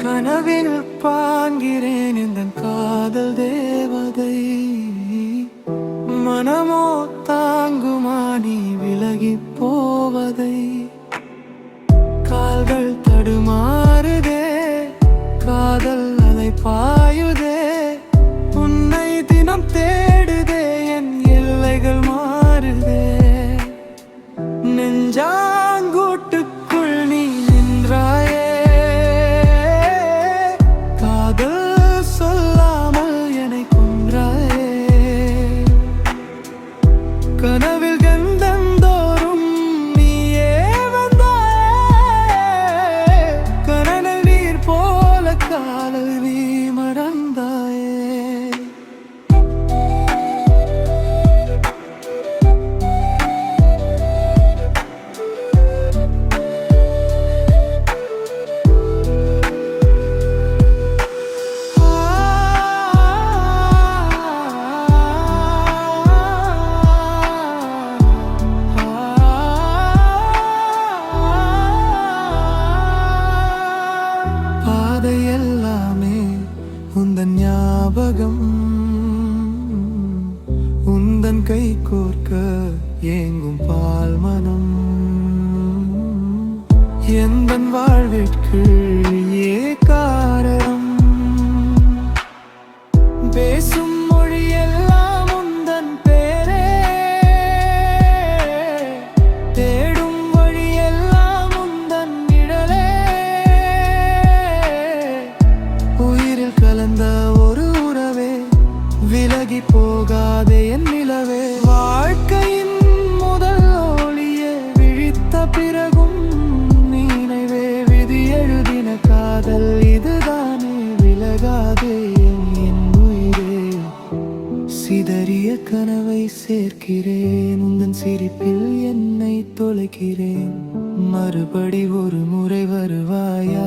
கனவில் பாங்கிறேன் இந்த காதல் தேவதை, மனமோ தாங்குமா நீ விலகி போவதை? கால்கள் தடுமாறுதே, காதல் அலை பாயுதே, உன்னை தினம் தேடுதே, என் எல்லைகள் மாறுதே. நெஞ்சாங்கூட்டுக்குள் நீ நின்றாயே, கனவில் கந்தந்தோறும் நீயே வந்தாயே, கனல் நீர் போல காதல் நீ மறந்தாயே. எல்லாமே உந்தன் ஞாபகம், உந்தன் கை கோர்க்க ஏங்கும் பால் மனம், எந்தன் வாழ்விற்கு ஏ காரணம்? பேசும் மொழி எல்லாம் உந்தன் பேரே, தேடும் வழி எல்லாம் உந்தன் நிழலே. உயிரில் கலந்த ஒரு உறவே, விலகி போகாதே என் நிலவே. வாழ்க்கையின் முதல் ஒளியே, விழித்த பிறகும் நினைவே. விதி எழுதின காதல் இதுதானே, விலகாதே என் உயிரே. சிதறிய கனவை சேர்க்கிறேன், உந்தன் சிரிப்பில் என்னை தொலைக்கிறேன். மறுபடி ஒரு முறை வருவாயா?